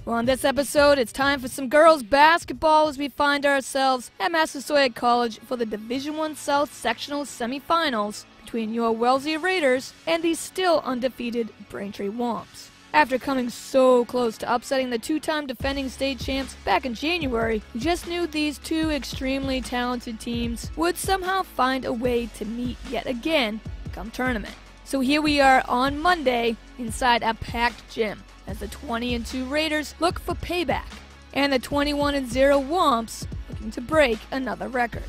Well, on this episode, it's time for some girls basketball as we find ourselves at Massasoit College for the Division I South Sectional semifinals between your Wellesley Raiders and the still undefeated Braintree Womps. After coming so close to upsetting the two-time defending state champs back in January, we just knew these two extremely talented teams would somehow find a way to meet yet again come tournament. So here we are on Monday inside a packed gym as the 20-2 Raiders look for payback and the 21-0 Womps looking to break another record.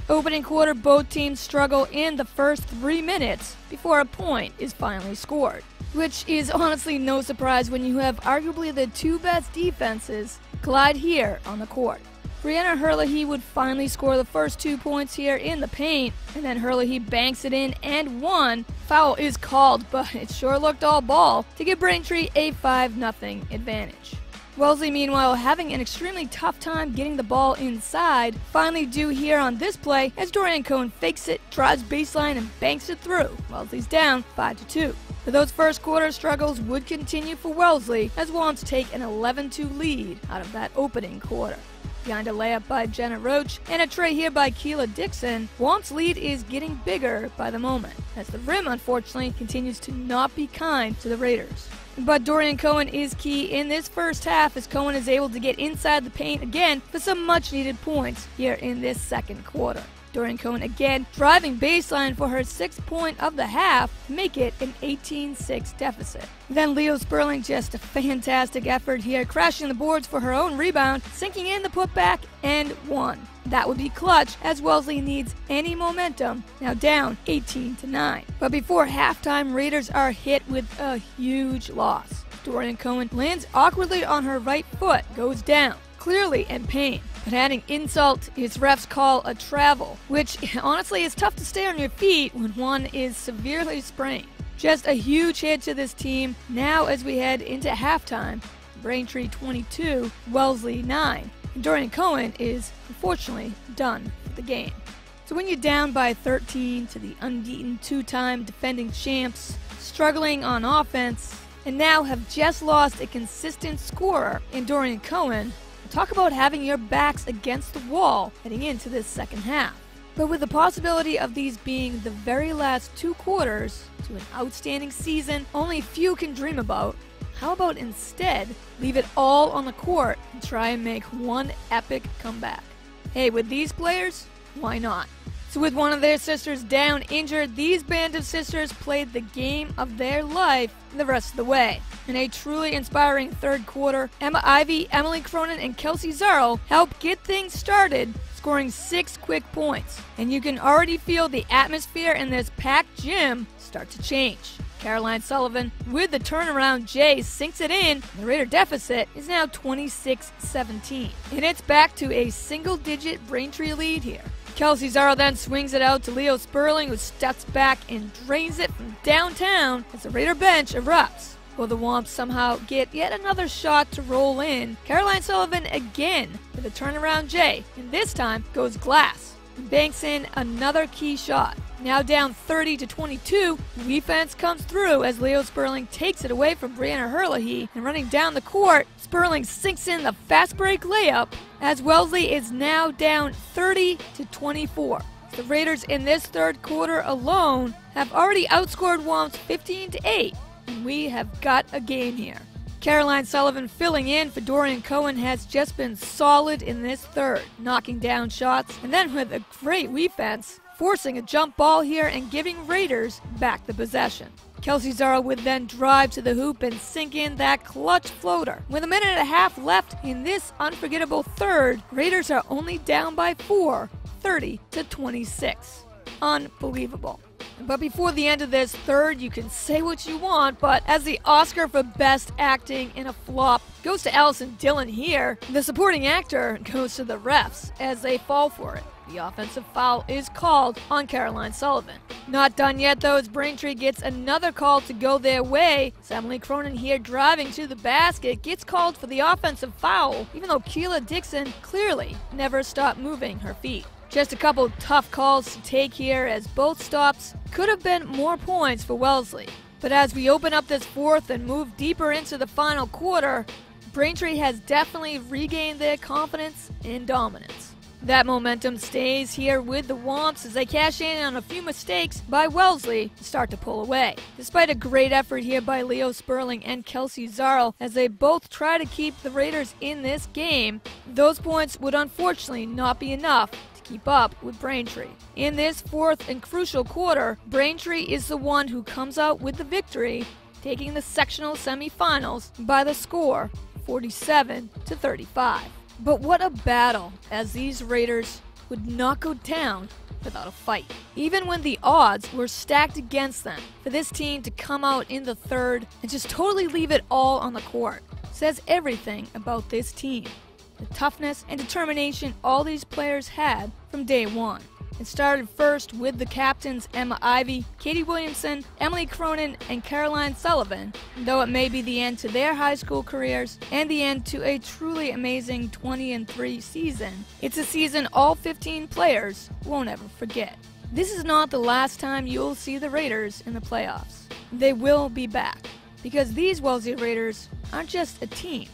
Opening quarter, both teams struggle in the first 3 minutes before a point is finally scored, which is honestly no surprise when you have arguably the two best defenses collide here on the court. Brianna Herlihy would finally score the first 2 points here in the paint, and then Herlihy banks it in and one. Foul is called, but it sure looked all ball to give Braintree a 5-0 advantage. Wellesley, meanwhile, having an extremely tough time getting the ball inside, finally do here on this play as Dorian Cohen fakes it, drives baseline, and banks it through. Wellesley's down 5-2. But those first quarter struggles would continue for Wellesley as Womps take an 11-2 lead out of that opening quarter. Behind a layup by Jenna Roach and a tray here by Keela Dixon, Womps' lead is getting bigger by the moment, as the rim unfortunately continues to not be kind to the Raiders. But Dorian Cohen is key in this first half as Cohen is able to get inside the paint again for some much needed points here in this second quarter. Dorian Cohen again driving baseline for her 6th point of the half to make it an 18-6 deficit. Then Leo Sperling, just a fantastic effort here, crashing the boards for her own rebound, sinking in the putback, and one. That would be clutch as Wellesley needs any momentum, now down 18-9. But before halftime, Raiders are hit with a huge loss. Dorian Cohen lands awkwardly on her right foot, goes down, clearly in pain. But adding insult, his refs call a travel, which honestly is tough to stay on your feet when one is severely sprained. Just a huge hit to this team now as we head into halftime. Braintree 22, Wellesley 9. And Dorian Cohen is unfortunately done for the game. So when you're down by 13 to the unbeaten two-time defending champs, struggling on offense, and now have just lost a consistent scorer in Dorian Cohen, talk about having your backs against the wall heading into this second half. But with the possibility of these being the very last 2 quarters to an outstanding season only few can dream about, how about instead leave it all on the court and try and make one epic comeback? Hey, with these players, why not? So with one of their sisters down injured, these band of sisters played the game of their life the rest of the way. In a truly inspiring third quarter, Emma Ivy, Emily Cronin, and Kelsey Zarl helped get things started, scoring 6 quick points. And you can already feel the atmosphere in this packed gym start to change. Caroline Sullivan, with the turnaround J, sinks it in. The Raider deficit is now 26-17. And it's back to a single-digit Braintree lead here. Kelsey Zarl then swings it out to Leo Sperling, who steps back and drains it from downtown as the Raider bench erupts. Will the Womps somehow get yet another shot to roll in? Caroline Sullivan again with a turnaround J, and this time goes glass and banks in another key shot. Now down 30-22, defense comes through as Leo Sperling takes it away from Brianna Herlihy, and running down the court, Sperling sinks in the fast break layup as Wellesley is now down 30-24. The Raiders in this third quarter alone have already outscored Womps 15-8, and we have got a game here. Caroline Sullivan filling in for Dorian Cohen has just been solid in this third, knocking down shots, and then with a great defense, forcing a jump ball here and giving Raiders back the possession. Kelsey Zarl would then drive to the hoop and sink in that clutch floater. With a minute and a half left in this unforgettable third, Raiders are only down by 4, 30-26. Unbelievable. But before the end of this third, you can say what you want, but as the Oscar for Best Acting in a Flop goes to Allison Dillon here, the supporting actor goes to the refs as they fall for it. The offensive foul is called on Caroline Sullivan. Not done yet though, as Braintree gets another call to go their way. Emily Cronin here driving to the basket gets called for the offensive foul, even though Keela Dixon clearly never stopped moving her feet. Just a couple tough calls to take here as both stops could have been more points for Wellesley. But as we open up this fourth and move deeper into the final quarter, Braintree has definitely regained their confidence and dominance. That momentum stays here with the Womps as they cash in on a few mistakes by Wellesley to start to pull away. Despite a great effort here by Leo Sperling and Kelsey Zarl as they both try to keep the Raiders in this game, those points would unfortunately not be enough to keep up with Braintree. In this fourth and crucial quarter, Braintree is the one who comes out with the victory, taking the sectional semifinals by the score 47-35. But what a battle, as these Raiders would not go down without a fight. Even when the odds were stacked against them, for this team to come out in the third and just totally leave it all on the court says everything about this team. The toughness and determination all these players had from day one. It started first with the captains Emma Ivey, Katie Williamson, Emily Cronin, and Caroline Sullivan, though it may be the end to their high school careers and the end to a truly amazing 20-3 season. It's a season all 15 players won't ever forget. This is not the last time you'll see the Raiders in the playoffs. They will be back, because these Wellesley Raiders aren't just a team,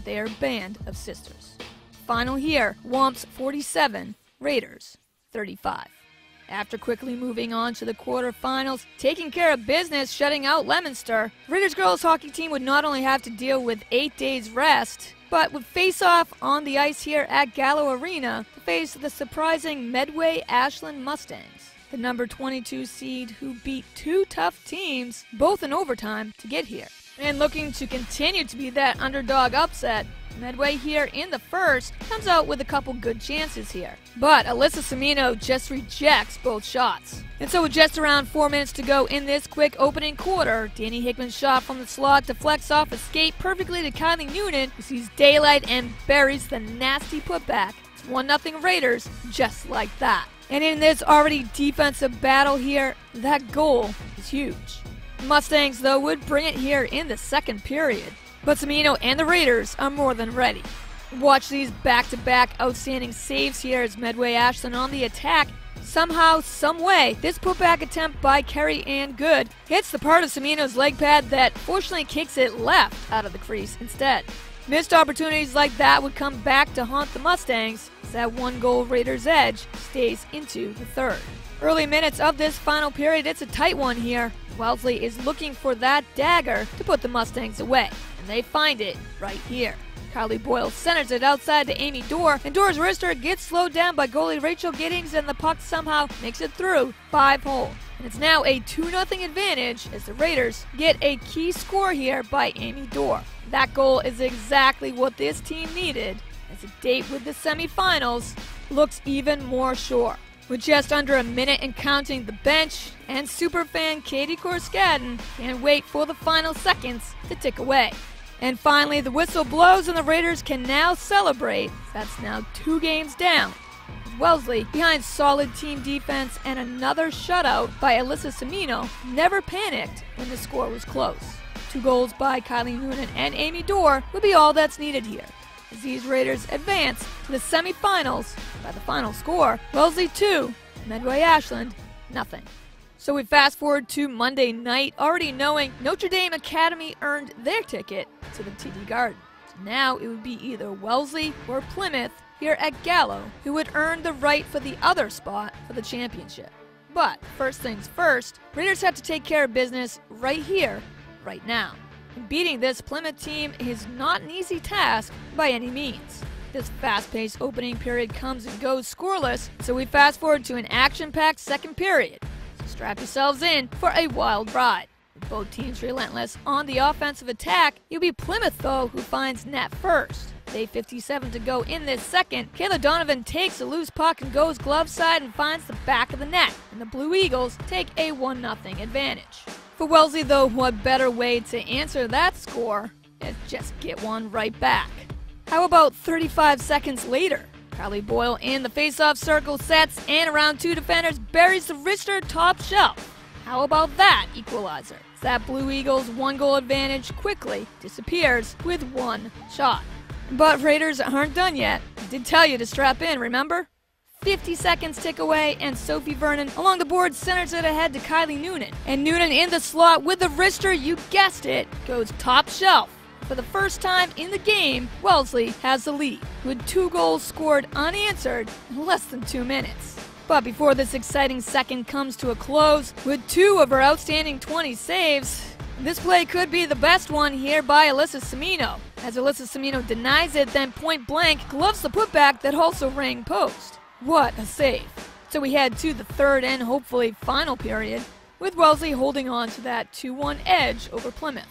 they are a band of sisters. Final here, Womps 47, Raiders 35. After quickly moving on to the quarterfinals, taking care of business, shutting out Leominster, Raiders girls hockey team would not only have to deal with 8 days rest, but would face off on the ice here at Gallo Arena to face the surprising Medway Ashland Mustangs, the number 22 seed who beat two tough teams, both in overtime, to get here. And looking to continue to be that underdog upset, Medway here in the first comes out with a couple good chances here. But Alyssa Semino just rejects both shots. And so with just around 4 minutes to go in this quick opening quarter, Danny Hickman's shot from the slot deflects off a skate perfectly to Kylie Noonan, who sees daylight and buries the nasty putback. It's 1-0 Raiders, just like that. And in this already defensive battle here, that goal is huge. The Mustangs, though, would bring it here in the second period. But Semino and the Raiders are more than ready. Watch these back-to-back outstanding saves here as Medway Ashland on the attack. Somehow, someway, this putback attempt by Kerry Ann Good hits the part of Semino's leg pad that fortunately kicks it left out of the crease instead. Missed opportunities like that would come back to haunt the Mustangs as that one-goal Raiders edge stays into the third. Early minutes of this final period, it's a tight one here. Wellesley is looking for that dagger to put the Mustangs away, and they find it right here. Carly Boyle centers it outside to Amy Dorr, and Dorr's wrister gets slowed down by goalie Rachel Giddings, and the puck somehow makes it through 5-hole. And it's now a 2-0 advantage as the Raiders get a key score here by Amy Dorr. That goal is exactly what this team needed, as a date with the semifinals looks even more sure. With just under a minute and counting, the bench and superfan Katie Korskadden can't wait for the final seconds to tick away. And finally, the whistle blows and the Raiders can now celebrate. That's now 2 games down. Wellesley, behind solid team defense and another shutout by Alyssa Semino, never panicked when the score was close. 2 goals by Kylie Noonan and Amy Dorr would be all that's needed here, as these Raiders advance to the semifinals by the final score, Wellesley 2, Medway Ashland, nothing. So we fast forward to Monday night, already knowing Notre Dame Academy earned their ticket to the TD Garden. So now it would be either Wellesley or Plymouth here at Gallo who would earn the right for the other spot for the championship. But first things first, Raiders have to take care of business right here, right now. And beating this Plymouth team is not an easy task by any means. This fast-paced opening period comes and goes scoreless, so we fast forward to an action-packed second period. So strap yourselves in for a wild ride. With both teams relentless on the offensive attack, it'll be Plymouth, though, who finds net first. With 8:57 to go in this second, Kayla Donovan takes a loose puck and goes glove side and finds the back of the net, and the Blue Eagles take a 1-0 advantage. For Wellesley, though, what better way to answer that score is just get one right back. How about 35 seconds later? Carly Boyle in the face-off circle sets and around 2 defenders buries the wrister top shelf. How about that equalizer? That Blue Eagles 1-goal advantage quickly disappears with 1 shot. But Raiders aren't done yet. I did tell you to strap in, remember? 50 seconds tick away, and Sophie Vernon along the board centers it ahead to Kylie Noonan. And Noonan in the slot with the wrister, you guessed it, goes top shelf For the first time in the game, Wellesley has the lead, with 2 goals scored unanswered in less than 2 minutes. But before this exciting second comes to a close, with 2 of her outstanding 20 saves, this play could be the best one here by Alyssa Semino. As Alyssa Semino denies it, then point blank gloves the putback that also rang post. What a save. So we head to the third and hopefully final period, with Wellesley holding on to that 2-1 edge over Plymouth.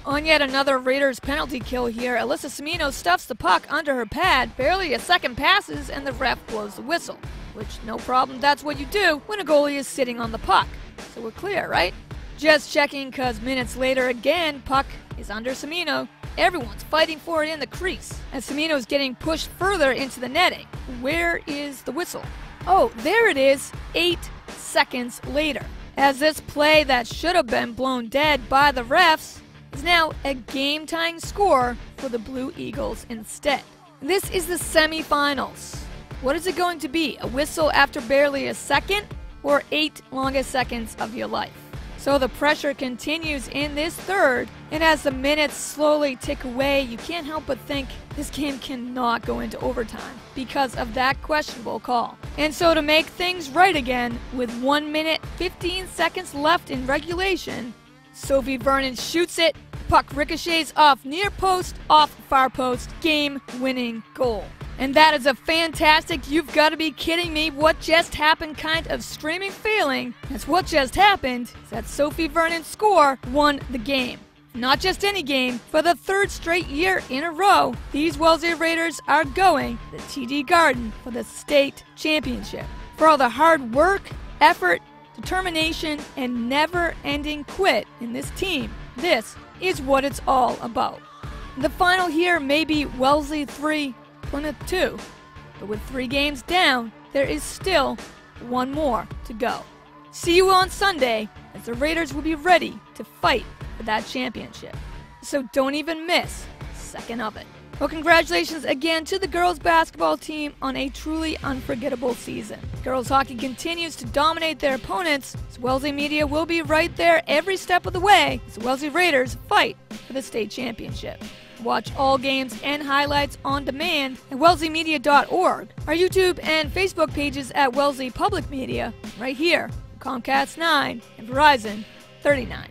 On yet another Raiders penalty kill here, Alyssa Semino stuffs the puck under her pad, barely a second passes, and the ref blows the whistle. Which, no problem, that's what you do when a goalie is sitting on the puck. So we're clear, right? Just checking, cause minutes later again, puck is under Semino. Everyone's fighting for it in the crease, as Semino's getting pushed further into the netting. Where is the whistle? Oh, there it is, 8 seconds later. As this play that should have been blown dead by the refs is now a game-tying score for the Blue Eagles instead. This is the semifinals. What is it going to be? A whistle after barely a second, or 8 longest seconds of your life? So the pressure continues in this third, and as the minutes slowly tick away, you can't help but think this game cannot go into overtime because of that questionable call. And so to make things right again, with 1 minute 15 seconds left in regulation, Sophie Vernon shoots it, puck ricochets off near post, off far post, game-winning goal. And that is a fantastic, you've got to be kidding me, what just happened kind of streaming feeling. That's what just happened, is that Sophie Vernon's score won the game. Not just any game, for the 3rd straight year in a row, these Wellesley Raiders are going to the TD Garden for the state championship. For all the hard work, effort, determination, and never-ending quit in this team, this is what it's all about. The final here may be Wellesley 3, Plymouth 2, but with 3 games down, there is still 1 more to go. See you on Sunday, as the Raiders will be ready to fight for that championship. So don't even miss a second of it. Well, congratulations again to the girls basketball team on a truly unforgettable season. Girls hockey continues to dominate their opponents, as Wellesley Media will be right there every step of the way as the Wellesley Raiders fight for the state championship. Watch all games and highlights on demand at wellesleymedia.org, our YouTube and Facebook pages at Wellesley Public Media, right here, Comcast 9 and Verizon 39.